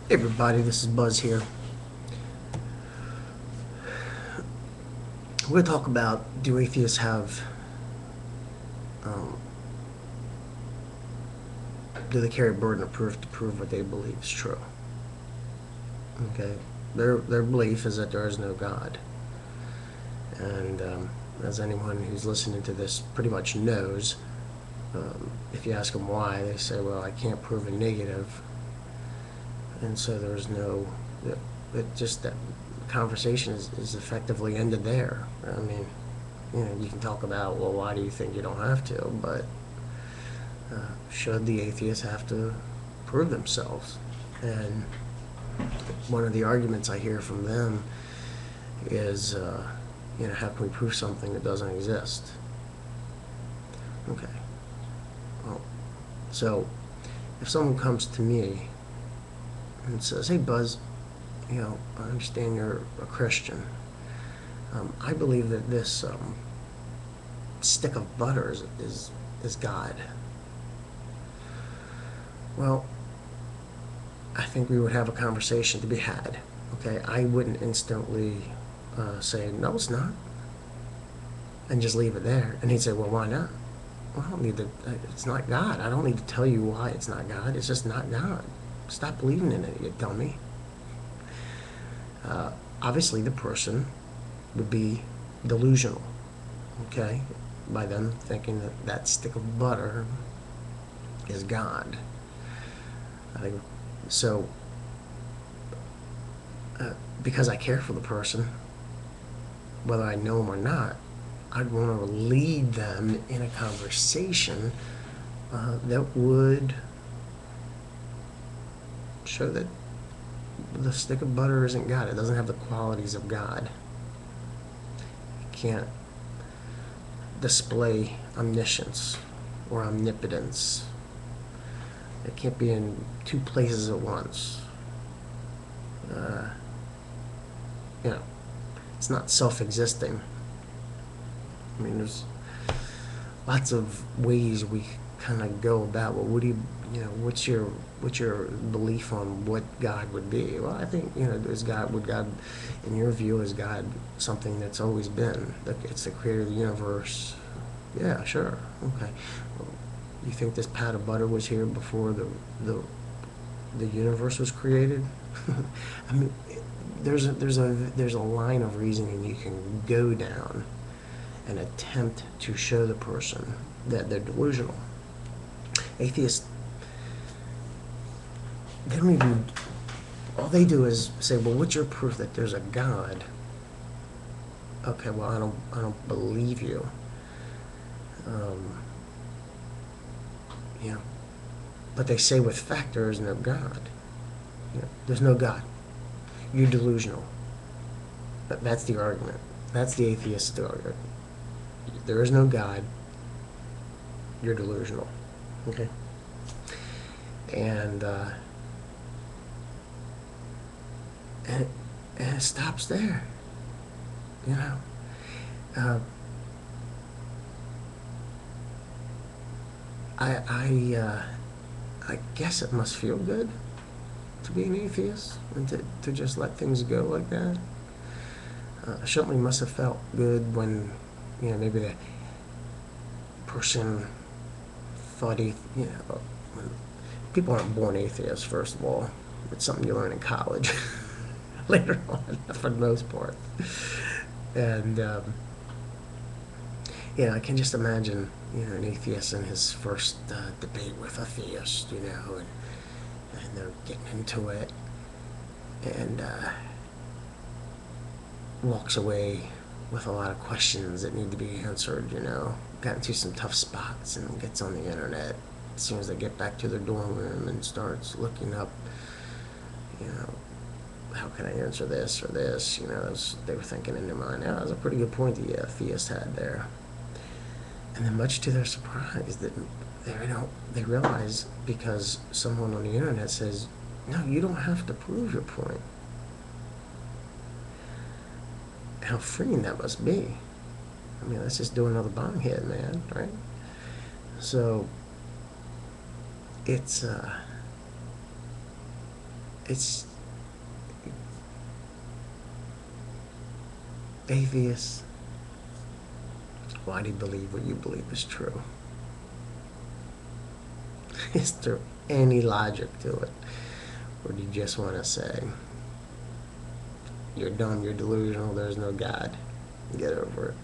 Hey everybody, this is Buzz here. We're going to talk about, do atheists have, um, do they carry a burden of proof to prove what they believe is true? Okay, their belief is that there is no God. And as anyone who's listening to this pretty much knows, if you ask them why, they say, well, I can't prove a negative. And so there's no, just that conversation is effectively ended there. I mean, you can talk about, well, why do you think you don't have to? But should the atheists have to prove themselves? And one of the arguments I hear from them is, how can we prove something that doesn't exist? Okay. Well, so if someone comes to me and says, hey, Buzz, I understand you're a Christian. I believe that this stick of butter is God. Well, I think we would have a conversation to be had. Okay, I wouldn't instantly say, no, it's not, and just leave it there. And he'd say, well, why not? Well, I don't need to, it's not God. I don't need to tell you why it's not God. It's just not God. Stop believing in it, you dummy. Obviously, the person would be delusional, okay, by them thinking that that stick of butter is God. I think so. Because I care for the person, whether I know them or not, I'd want to lead them in a conversation that would show that the stick of butter isn't God. It doesn't have the qualities of God. It can't display omniscience or omnipotence. It can't be in two places at once. It's not self-existing. I mean, there's lots of ways we kind of go about. Well, what do what's your belief on what God would be? Well, I think is God, in your view, is God something that's always been? It's the creator of the universe. Yeah, sure, okay. Well, you think this pat of butter was here before the universe was created? I mean, there's a line of reasoning you can go down and attempt to show the person that they're delusional. Atheists, they don't even, all they do is say, well, what's your proof that there's a God? Okay, well, I don't believe you. But they say with fact there is no God. There's no God. You're delusional. That's the argument. That's the atheist argument. There is no God. You're delusional. Okay? And it stops there. I guess it must feel good to be an atheist and to just let things go like that. Certainly must have felt good when maybe the person thought when people aren't born atheists. First of all, it's something you learn in college later on, for the most part. And I can just imagine an atheist in his first debate with a theist, and they're getting into it, and walks away with a lot of questions that need to be answered, got into some tough spots, and gets on the internet as soon as they get back to their dorm room and starts looking up, how can I answer this or this, they were thinking in their mind, that was a pretty good point the theist had there. And then much to their surprise, that they realize, because someone on the internet says, no, you don't have to prove your point. How freeing that must be. I mean, let's just do another bong hit, man, right? So it's It's atheists. Why do you believe what you believe is true? Is there any logic to it? Or do you just want to say, you're dumb, you're delusional, there's no God? Get over it.